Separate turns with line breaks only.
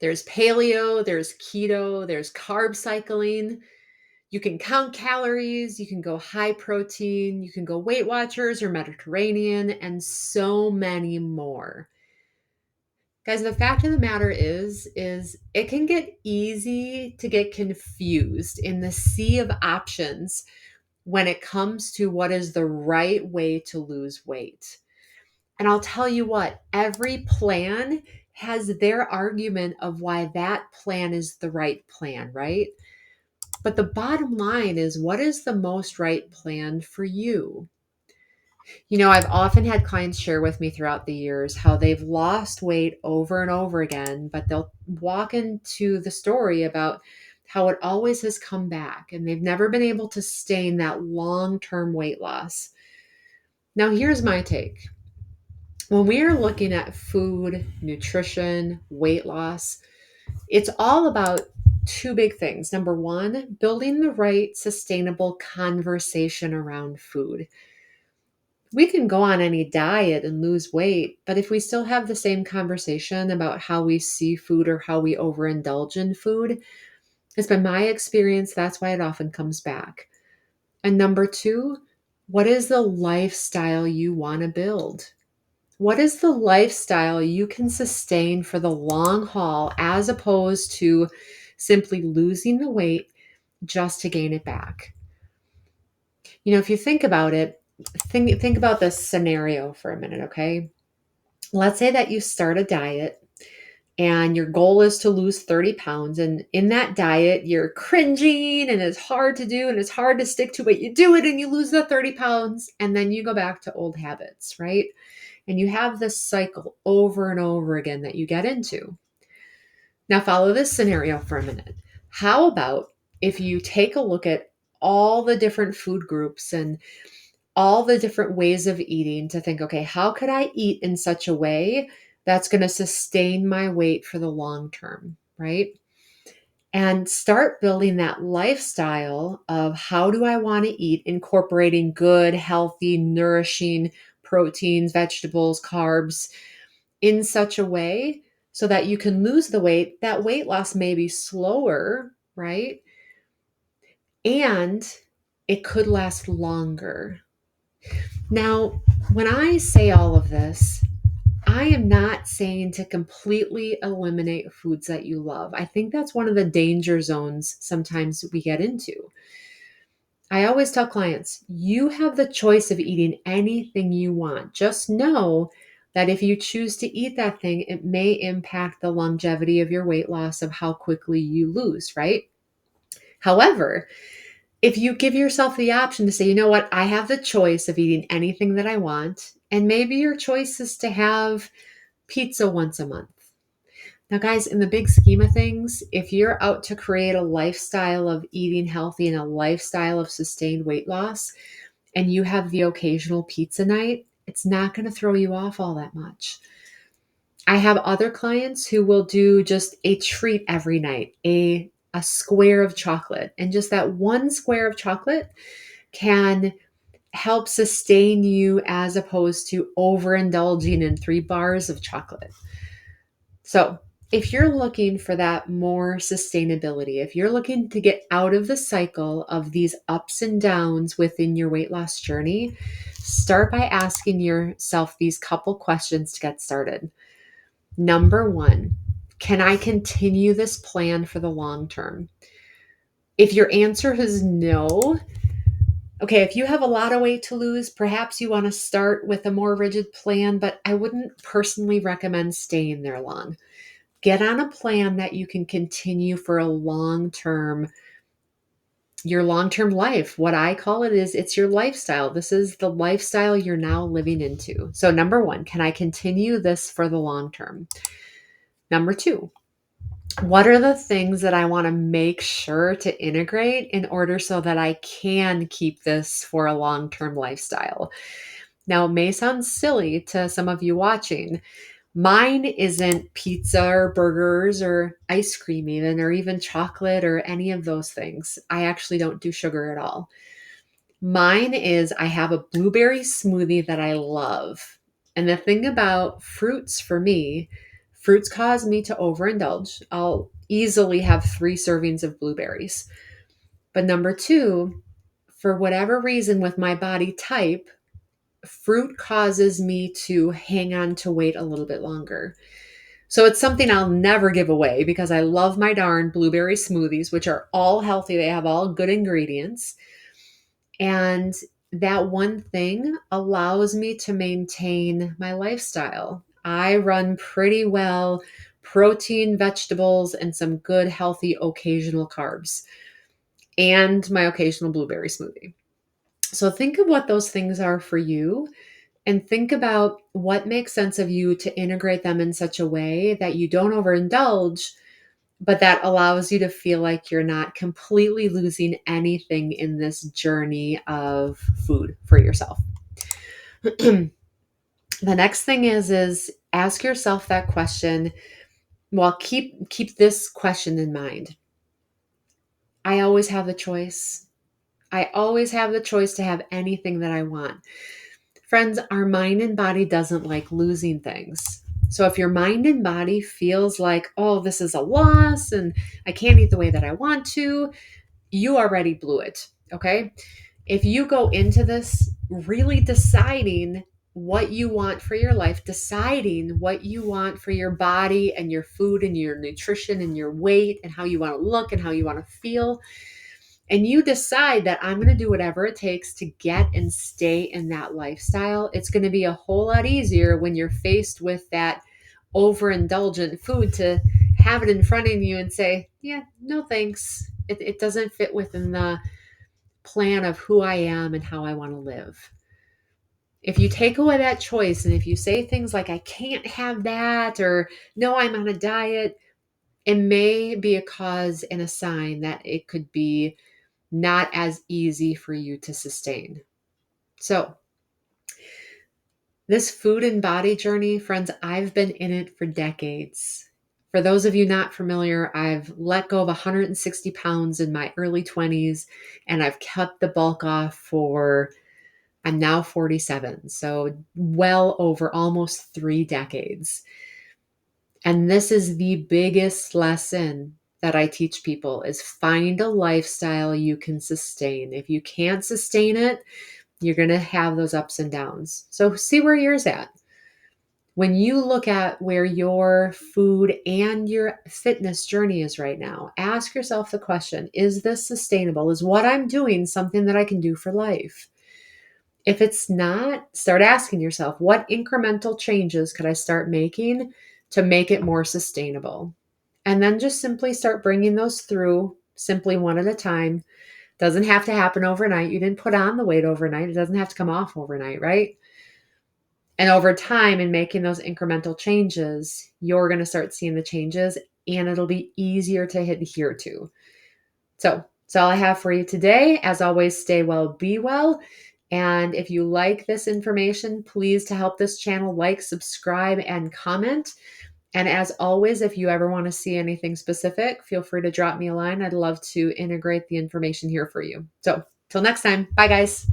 There's paleo, there's keto, there's carb cycling. You can count calories, you can go high protein, you can go Weight Watchers or Mediterranean, and so many more. Guys, the fact of the matter is it can get easy to get confused in the sea of options when it comes to what is the right way to lose weight. And I'll tell you what, every plan has their argument of why that plan is the right plan, right? But the bottom line is, what is the most right plan for you? I've often had clients share with me throughout the years how they've lost weight over and over again, but they'll walk into the story about how it always has come back and they've never been able to sustain that long term weight loss. Now, here's my take. When we are looking at food, nutrition, weight loss, it's all about two big things. Number one, building the right sustainable conversation around food. We can go on any diet and lose weight, but if we still have the same conversation about how we see food or how we overindulge in food, it's been my experience that's why it often comes back. And number two, what is the lifestyle you want to build? What is the lifestyle you can sustain for the long haul as opposed to simply losing the weight just to gain it back? If you think about it, think about this scenario for a minute, okay? Let's say that you start a diet and your goal is to lose 30 pounds. And in that diet, you're cringing and it's hard to do and it's hard to stick to, but you do it and you lose the 30 pounds. And then you go back to old habits, right? And you have this cycle over and over again that you get into. Now, follow this scenario for a minute. How about if you take a look at all the different food groups and all the different ways of eating to think, okay, how could I eat in such a way that's going to sustain my weight for the long term, right? And start building that lifestyle of how do I want to eat, incorporating good, healthy, nourishing proteins, vegetables, carbs in such a way so that you can lose the weight. That weight loss may be slower, right? And it could last longer. Now, when I say all of this, I am not saying to completely eliminate foods that you love. I think that's one of the danger zones sometimes we get into. I always tell clients, you have the choice of eating anything you want. Just know that if you choose to eat that thing, it may impact the longevity of your weight loss, of how quickly you lose, right? However, if you give yourself the option to say, you know what, I have the choice of eating anything that I want, and maybe your choice is to have pizza once a month. Now, guys, in the big scheme of things, if you're out to create a lifestyle of eating healthy and a lifestyle of sustained weight loss, and you have the occasional pizza night, it's not going to throw you off all that much. I have other clients who will do just a treat every night, a square of chocolate. And just that one square of chocolate can help sustain you as opposed to overindulging in 3 bars of chocolate. So if you're looking for that more sustainability, if you're looking to get out of the cycle of these ups and downs within your weight loss journey, start by asking yourself these couple questions to get started. Number one, can I continue this plan for the long term? If your answer is no, okay, if you have a lot of weight to lose, perhaps you want to start with a more rigid plan, but I wouldn't personally recommend staying there long. Get on a plan that you can continue for a your long-term life. What I call it is it's your lifestyle. This is the lifestyle you're now living into. So number one, can I continue this for the long term? Number two, what are the things that I want to make sure to integrate in order so that I can keep this for a long-term lifestyle? Now, it may sound silly to some of you watching. Mine isn't pizza or burgers or ice cream even, or even chocolate or any of those things. I actually don't do sugar at all. Mine is I have a blueberry smoothie that I love. And the thing about fruits for me, Fruits cause me to overindulge. I'll easily have 3 servings of blueberries. But number two, for whatever reason with my body type, fruit causes me to hang on to weight a little bit longer. So it's something I'll never give away because I love my darn blueberry smoothies, which are all healthy. They have all good ingredients. And that one thing allows me to maintain my lifestyle. I run pretty well, protein, vegetables, and some good, healthy, occasional carbs, and my occasional blueberry smoothie. So think of what those things are for you and think about what makes sense of you to integrate them in such a way that you don't overindulge, but that allows you to feel like you're not completely losing anything in this journey of food for yourself. The next thing is ask yourself that question. Well, keep this question in mind. I always have the choice. I always have the choice to have anything that I want. Friends, our mind and body doesn't like losing things. So if your mind and body feels like, oh, this is a loss and I can't eat the way that I want to, you already blew it. Okay. If you go into this really deciding what you want for your life, deciding what you want for your body and your food and your nutrition and your weight and how you want to look and how you want to feel, and you decide that I'm going to do whatever it takes to get and stay in that lifestyle, it's going to be a whole lot easier when you're faced with that overindulgent food to have it in front of you and say, yeah, no thanks. It doesn't fit within the plan of who I am and how I want to live. If you take away that choice and if you say things like, I can't have that, or no, I'm on a diet, it may be a cause and a sign that it could be not as easy for you to sustain. So, this food and body journey, friends, I've been in it for decades. For those of you not familiar, I've let go of 160 pounds in my early 20s and I've kept the bulk off for, I'm now 47. So, well over almost 3 decades. And this is the biggest lesson that I teach people is find a lifestyle you can sustain. If you can't sustain it, you're going to have those ups and downs. So see where yours at. When you look at where your food and your fitness journey is right now, ask yourself the question, is this sustainable? Is what I'm doing something that I can do for life? If it's not, start asking yourself, what incremental changes could I start making to make it more sustainable? And then just simply start bringing those through simply one at a time. Doesn't have to happen overnight. You didn't put on the weight overnight. It doesn't have to come off overnight, right? And over time, in making those incremental changes, you're going to start seeing the changes and it'll be easier to adhere to. So that's all I have for you today. As always, stay well, be well. And if you like this information, please to help this channel, like, subscribe, and comment. And as always, if you ever want to see anything specific, feel free to drop me a line. I'd love to integrate the information here for you. So till next time, bye guys.